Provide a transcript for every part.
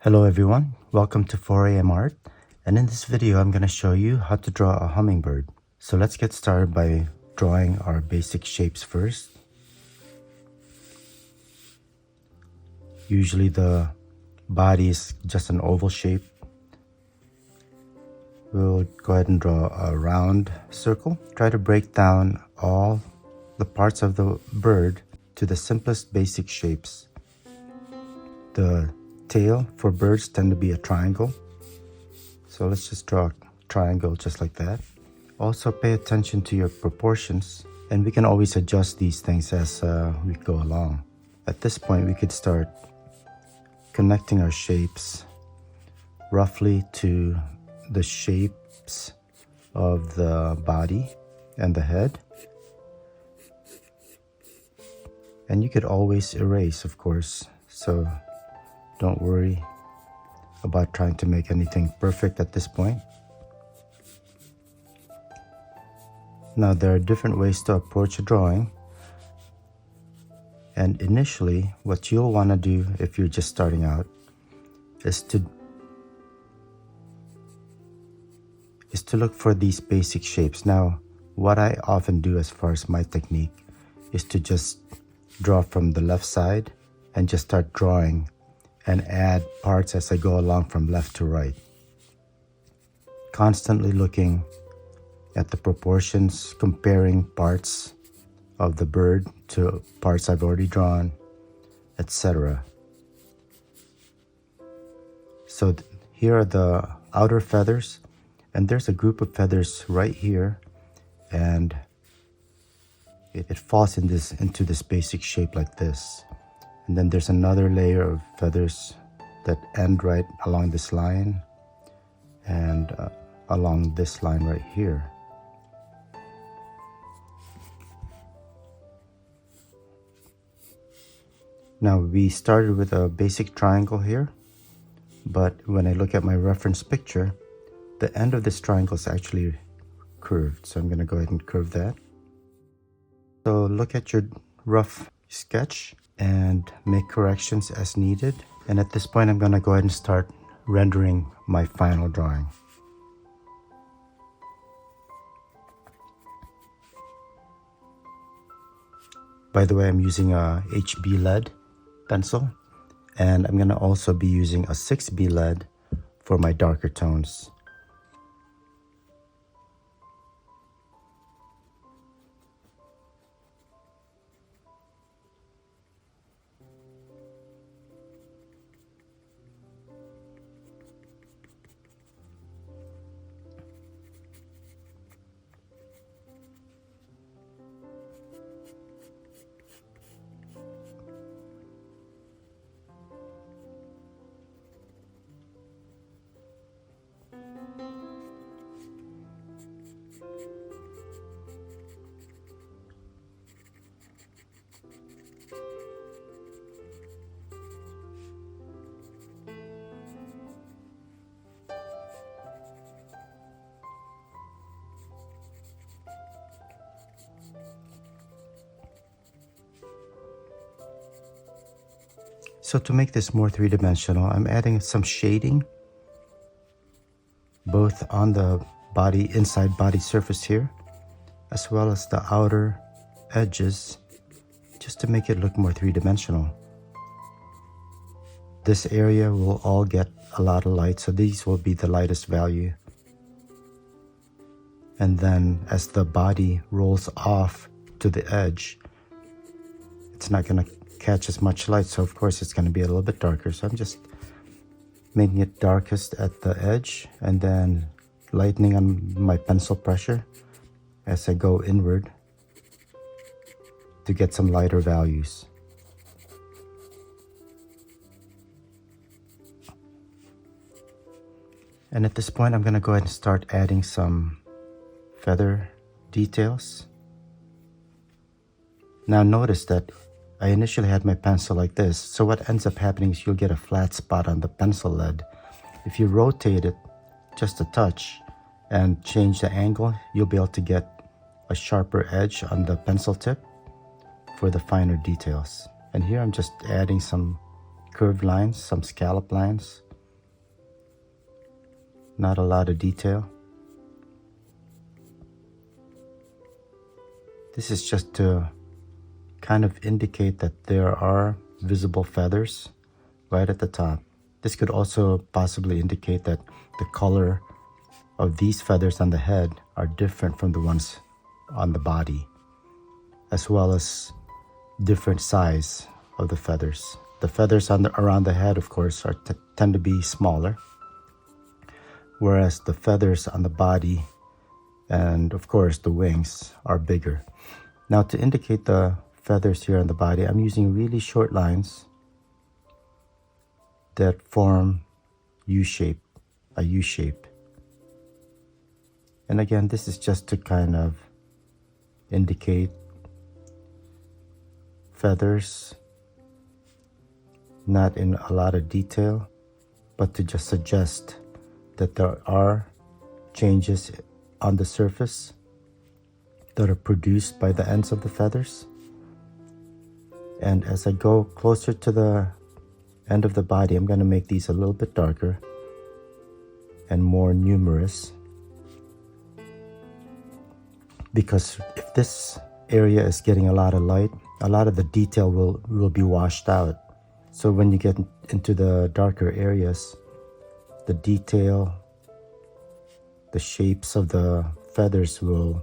Hello everyone, welcome to 4am Art, and in this video I'm going to show you how to draw a hummingbird. So let's get started by drawing our basic shapes first. Usually the body is just an oval shape. We'll go ahead and draw a round circle. Try to break down all the parts of the bird to the simplest basic shapes. The tail for birds tend to be a triangle. So let's just draw a triangle just like that. Also pay attention to your proportions, and we can always adjust these things as we go along. At this point we could start connecting our shapes roughly to the shapes of the body and the head. And you could always erase, of course, so don't worry about trying to make anything perfect at this point. Now there are different ways to approach a drawing, and initially what you'll want to do if you're just starting out is to look for these basic shapes. Now what I often do as far as my technique is to just draw from the left side and just start drawing and add parts as I go along from left to right. Constantly looking at the proportions, comparing parts of the bird to parts I've already drawn, etc. So here are the outer feathers, and there's a group of feathers right here, and it falls into this basic shape like this. And then there's another layer of feathers that end right along this line and along this line right here. Now we started with a basic triangle here, but when I look at my reference picture, the end of this triangle is actually curved. So I'm going to go ahead and curve that. So look at your rough sketch and make corrections as needed. And at this point I'm going to go ahead and start rendering my final drawing. By the way, I'm using a HB lead pencil, and I'm going to also be using a 6B lead for my darker tones. So to make this more three-dimensional, I'm adding some shading both on the inside body surface here, as well as the outer edges, just to make it look more three-dimensional. This area will all get a lot of light, so these will be the lightest value. And then as the body rolls off to the edge, it's not going to catch as much light, so of course it's going to be a little bit darker. So I'm just making it darkest at the edge and then lightening on my pencil pressure as I go inward to get some lighter values. And at this point I'm going to go ahead and start adding some feather details. Now notice that I initially had my pencil like this, so what ends up happening is you'll get a flat spot on the pencil lead. If you rotate it just a touch and change the angle, you'll be able to get a sharper edge on the pencil tip for the finer details. And here I'm just adding some curved lines, some scallop lines not a lot of detail. This is just to kind of indicate that there are visible feathers right at the top. This could also possibly indicate that the color of these feathers on the head are different from the ones on the body, as well as different size of the feathers. The feathers around the head, of course, tend to be smaller, whereas the feathers on the body and, of course, the wings are bigger. Now, to indicate the feathers here on the body, I'm using really short lines that form a U shape. And again, this is just to kind of indicate feathers, not in a lot of detail, but to just suggest that there are changes on the surface that are produced by the ends of the feathers. And as I go closer to the end of the body, I'm going to make these a little bit darker and more numerous, because if this area is getting a lot of light, a lot of the detail will be washed out. So when you get into the darker areas, the detail, the shapes of the feathers will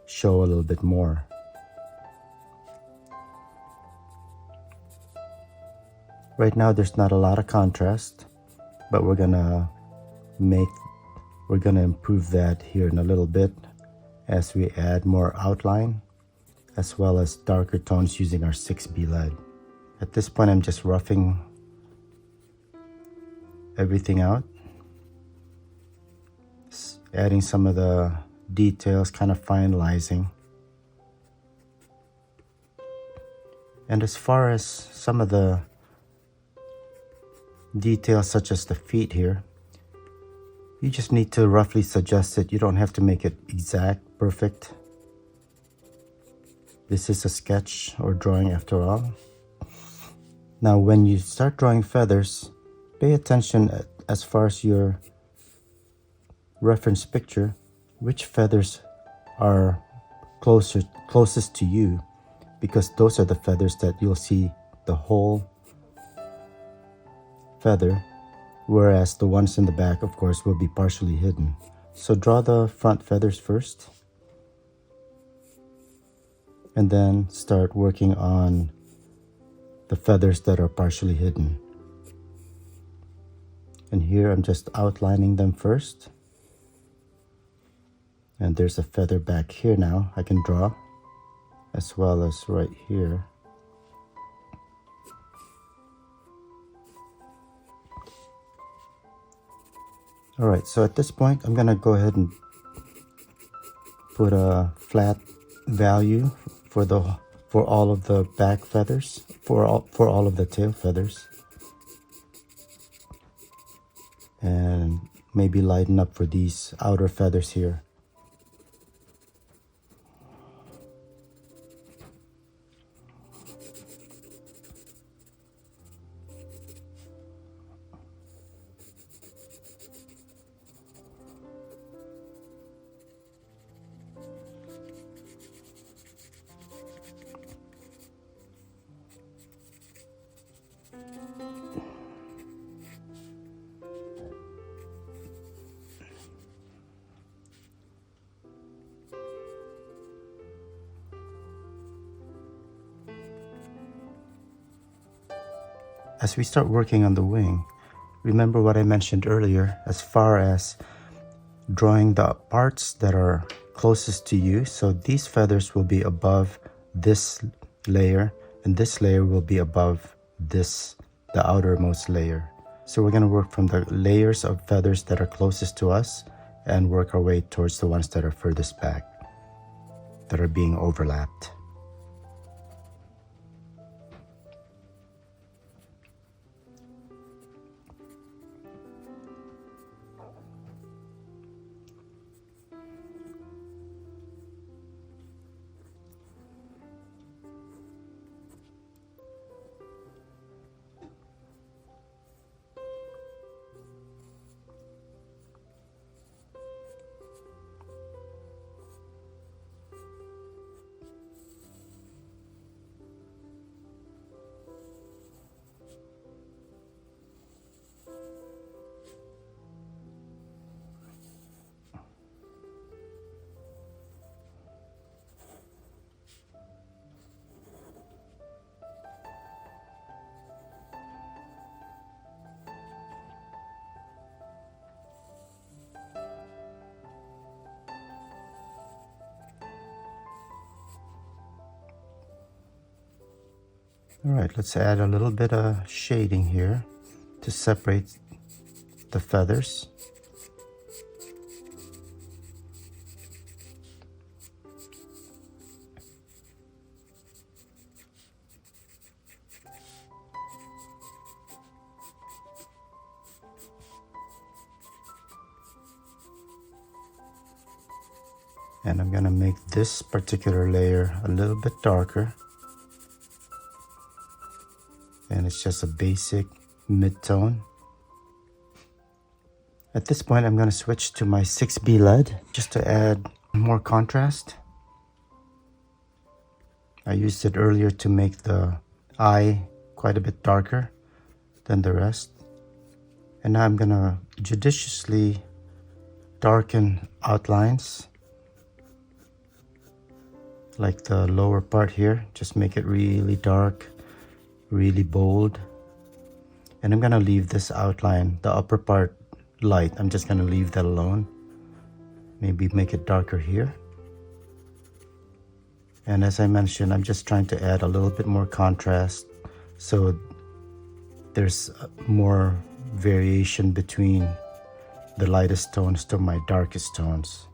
show a little bit more. Right now there's not a lot of contrast, but we're gonna improve that here in a little bit as we add more outline as well as darker tones using our 6B lead. At this point, I'm just roughing everything out, adding some of the details, kind of finalizing. And as far as some of the details, such as the feet here, you just need to roughly suggest it. You don't have to make it exact, perfect. This is a sketch or drawing after all. Now, when you start drawing feathers, pay attention as far as your reference picture, which feathers are closest to you, because those are the feathers that you'll see the whole feather, whereas the ones in the back, of course, will be partially hidden. So draw the front feathers first, and then start working on the feathers that are partially hidden. And here I'm just outlining them first. And there's a feather back here now I can draw, as well as right here. Alright, so at this point I'm gonna go ahead and put a flat value for all of the back feathers, for all of the tail feathers, and maybe lighten up for these outer feathers here. As we start working on the wing, remember what I mentioned earlier as far as drawing the parts that are closest to you. So these feathers will be above this layer, and this layer will be above this, the outermost layer. So we're going to work from the layers of feathers that are closest to us and work our way towards the ones that are furthest back, that are being overlapped. All right, let's add a little bit of shading here to separate the feathers. And I'm gonna make this particular layer a little bit darker. And it's just a basic mid-tone. At this point, I'm gonna switch to my 6B lead just to add more contrast. I used it earlier to make the eye quite a bit darker than the rest. And now I'm gonna judiciously darken outlines, like the lower part here. Just make it really dark, really bold. And I'm gonna leave this outline, the upper part, light. I'm just gonna leave that alone. Maybe make it darker here. And as I mentioned, I'm just trying to add a little bit more contrast so there's more variation between the lightest tones to my darkest tones.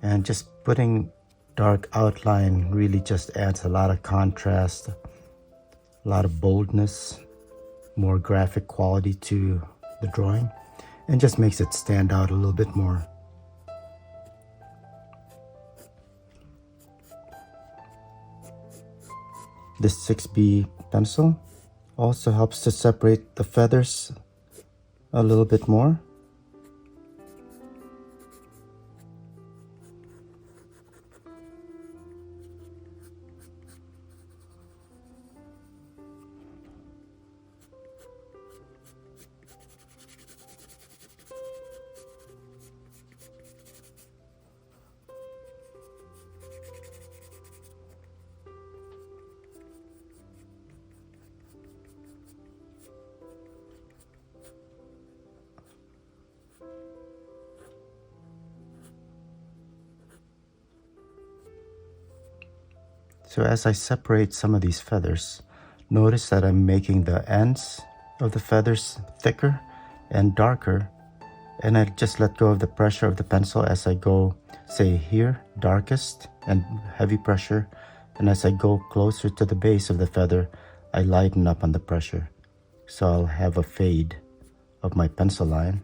And just putting dark outline really just adds a lot of contrast, a lot of boldness, more graphic quality to the drawing, and just makes it stand out a little bit more. This 6B pencil also helps to separate the feathers a little bit more. So as I separate some of these feathers, notice that I'm making the ends of the feathers thicker and darker, and I just let go of the pressure of the pencil as I go, say here, darkest and heavy pressure, and as I go closer to the base of the feather, I lighten up on the pressure. So I'll have a fade of my pencil line.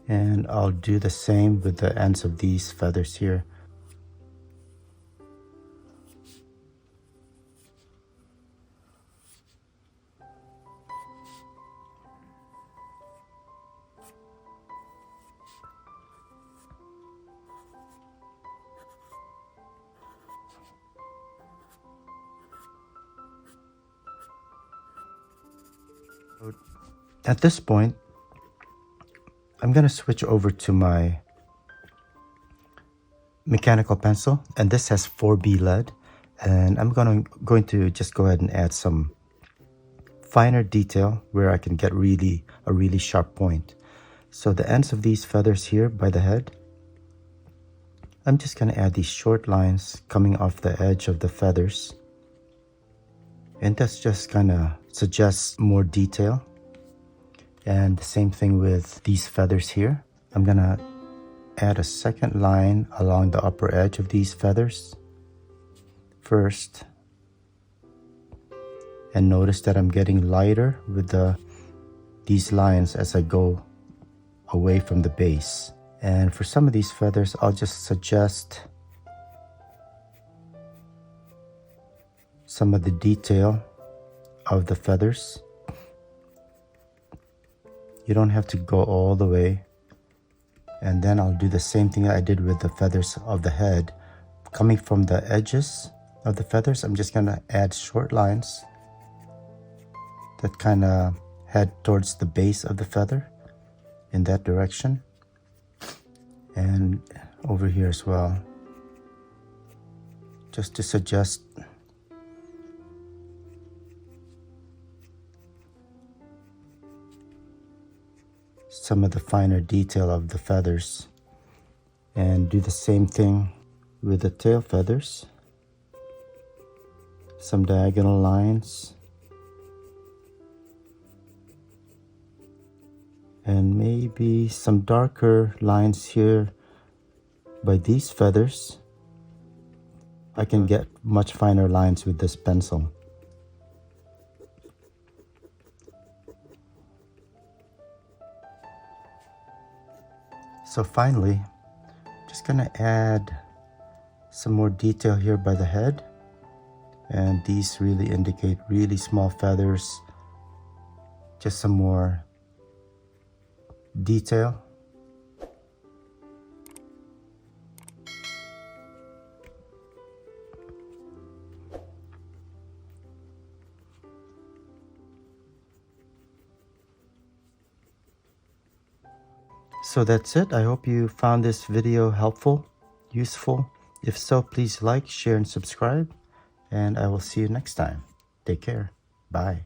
And I'll do the same with the ends of these feathers here. At this point, I'm going to switch over to my mechanical pencil, and this has 4B lead, and I'm going to just go ahead and add some finer detail where I can get a really sharp point. So the ends of these feathers here by the head, I'm just going to add these short lines coming off the edge of the feathers, and that's just kind of suggests more detail. And the same thing with these feathers here. I'm gonna add a second line along the upper edge of these feathers first. And notice that I'm getting lighter with these lines as I go away from the base. And for some of these feathers, I'll just suggest some of the detail of the feathers. You don't have to go all the way. And then I'll do the same thing I did with the feathers of the head. Coming from the edges of the feathers, I'm just gonna add short lines that kind of head towards the base of the feather in that direction. And over here as well, just to suggest some of the finer detail of the feathers. And do the same thing with the tail feathers. some diagonal lines, and maybe some darker lines here by these feathers. I can get much finer lines with this pencil. So finally, just gonna add some more detail here by the head, and these really indicate really small feathers. Just some more detail. So that's it. I hope you found this video helpful, useful. If so, please like, share, and subscribe. And I will see you next time. Take care. Bye.